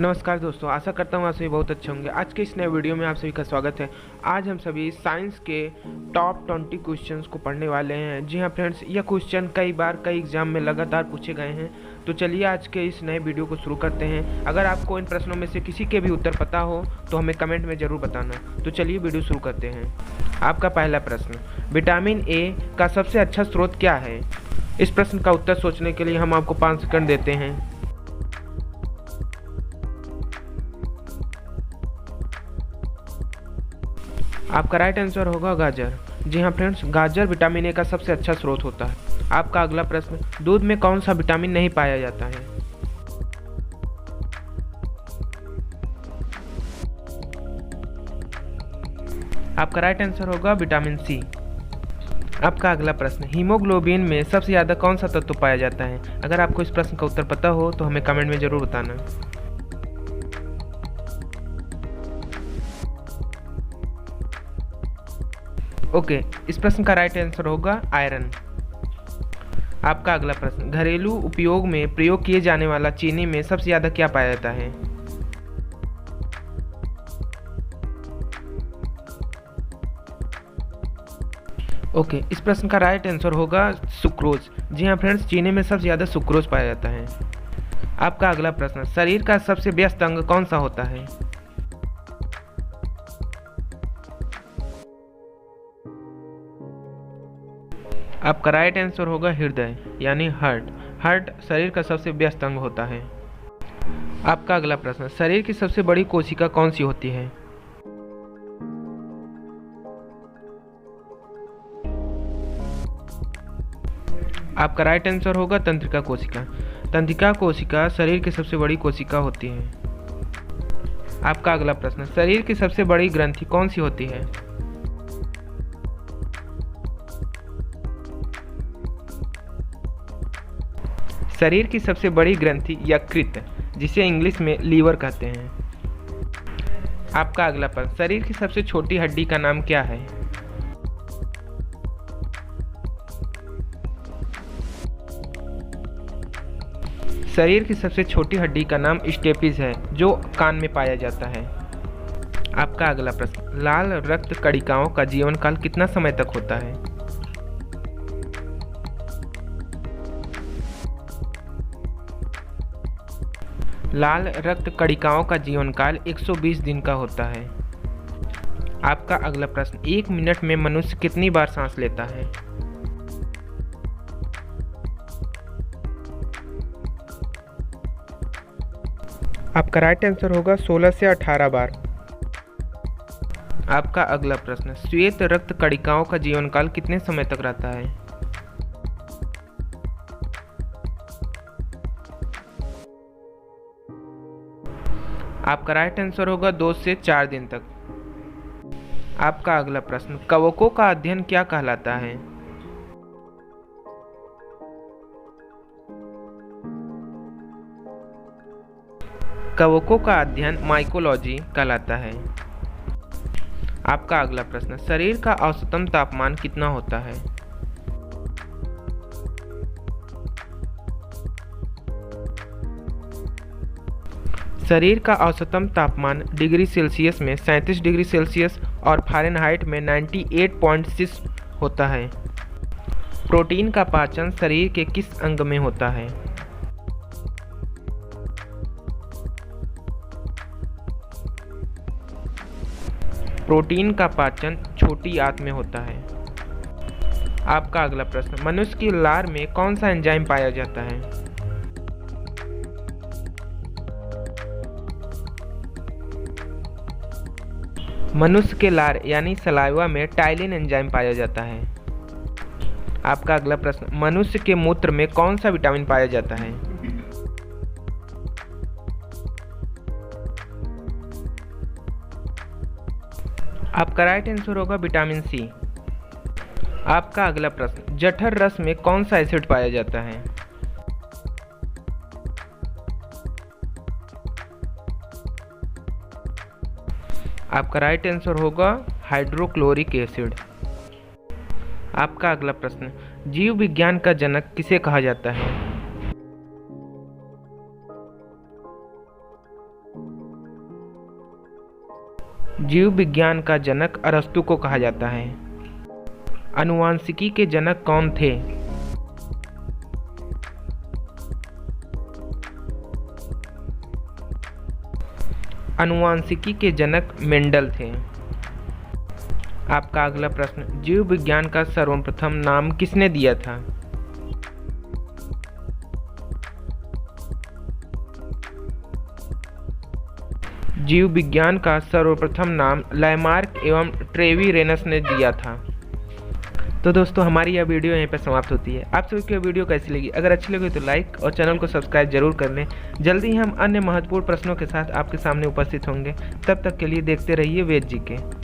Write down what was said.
नमस्कार दोस्तों, आशा करता हूँ आप सभी बहुत अच्छे होंगे। आज के इस नए वीडियो में आप सभी का स्वागत है। आज हम सभी साइंस के टॉप 20 क्वेश्चंस को पढ़ने वाले हैं। जी हाँ फ्रेंड्स, यह क्वेश्चन कई बार कई एग्जाम में लगातार पूछे गए हैं। तो चलिए आज के इस नए वीडियो को शुरू करते हैं। अगर आपको इन प्रश्नों में से किसी के भी उत्तर पता हो तो हमें कमेंट में ज़रूर बताना। तो चलिए वीडियो शुरू करते हैं। आपका पहला प्रश्न, विटामिन ए का सबसे अच्छा स्रोत क्या है? इस प्रश्न का उत्तर सोचने के लिए हम आपको 5 सेकंड देते हैं। आपका राइट आंसर होगा गाजर। जी हाँ फ्रेंड्स, गाजर विटामिन ए का सबसे अच्छा स्रोत होता है। आपका अगला प्रश्न, दूध में कौन सा विटामिन नहीं पाया जाता है? आपका राइट आंसर होगा विटामिन सी। आपका अगला प्रश्न, हीमोग्लोबिन में सबसे ज़्यादा कौन सा तत्व पाया जाता है? अगर आपको इस प्रश्न का उत्तर पता हो तो हमें कमेंट में ज़रूर बताना। ओके, इस प्रश्न का राइट आंसर होगा आयरन। आपका अगला प्रश्न, घरेलू उपयोग में प्रयोग किए जाने वाला चीनी में सबसे ज़्यादा क्या पाया जाता है? ओके, इस प्रश्न का राइट आंसर होगा सुक्रोज। जी हाँ फ्रेंड्स, चीनी में सबसे ज़्यादा सुक्रोज पाया जाता है। आपका अगला प्रश्न, शरीर का सबसे व्यस्त अंग कौन सा होता है? आपका राइट आंसर होगा हृदय यानी हार्ट। हार्ट शरीर का सबसे व्यस्त अंग होता है। आपका अगला प्रश्न, शरीर की सबसे बड़ी कोशिका कौन सी होती है? आपका राइट आंसर होगा तंत्रिका कोशिका। तंत्रिका कोशिका शरीर की सबसे बड़ी कोशिका होती है। आपका अगला प्रश्न, शरीर की सबसे बड़ी ग्रंथि कौन सी होती है? शरीर की सबसे बड़ी ग्रंथि यकृत, जिसे इंग्लिश में लीवर कहते हैं। आपका अगला प्रश्न, शरीर की सबसे छोटी हड्डी का नाम क्या है? शरीर की सबसे छोटी हड्डी का नाम स्टेपिस है, जो कान में पाया जाता है। आपका अगला प्रश्न, लाल रक्त कणिकाओं का जीवन काल कितना समय तक होता है? लाल रक्त कणिकाओं का जीवन काल 120 दिन का होता है। आपका अगला प्रश्न, 1 मिनट में मनुष्य कितनी बार सांस लेता है? आपका राइट आंसर होगा 16 से 18 बार। आपका अगला प्रश्न, श्वेत रक्त कणिकाओं का जीवन काल कितने समय तक रहता है? आपका राइट आंसर होगा 2 से 4 दिन तक। आपका अगला प्रश्न, कवकों का अध्ययन क्या कहलाता है? कवकों का अध्ययन माइकोलॉजी कहलाता है। आपका अगला प्रश्न, शरीर का औसतन तापमान कितना होता है? शरीर का औसतन तापमान डिग्री सेल्सियस में 37 डिग्री सेल्सियस और फ़ारेनहाइट में 98.6 होता है। प्रोटीन का पाचन शरीर के किस अंग में होता है? प्रोटीन का पाचन छोटी आंत में होता है। आपका अगला प्रश्न, मनुष्य की लार में कौन सा एंजाइम पाया जाता है? मनुष्य के लार यानी सलाइवा में टाइलिन एंजाइम पाया जाता है। आपका अगला प्रश्न, मनुष्य के मूत्र में कौन सा विटामिन पाया जाता है? आपका राइट आंसर होगा विटामिन सी। आपका अगला प्रश्न, जठर रस में कौन सा एसिड पाया जाता है? आपका राइट आंसर होगा हाइड्रोक्लोरिक एसिड। आपका अगला प्रश्न, जीव विज्ञान का जनक किसे कहा जाता है? जीव विज्ञान का जनक अरस्तु को कहा जाता है। आनुवांशिकी के जनक कौन थे? आनुवांशिकी के जनक मेंडल थे। आपका अगला प्रश्न, जीव विज्ञान का सर्वप्रथम नाम किसने दिया था? जीव विज्ञान का सर्वप्रथम नाम लैमार्क एवं ट्रेविरेनस ने दिया था। तो दोस्तों, हमारी यह वीडियो यहीं पर समाप्त होती है। आप सभी को यह वीडियो कैसी लगी? अगर अच्छी लगी तो लाइक और चैनल को सब्सक्राइब जरूर कर लें। जल्दी ही हम अन्य महत्वपूर्ण प्रश्नों के साथ आपके सामने उपस्थित होंगे। तब तक के लिए देखते रहिए वेद जी के।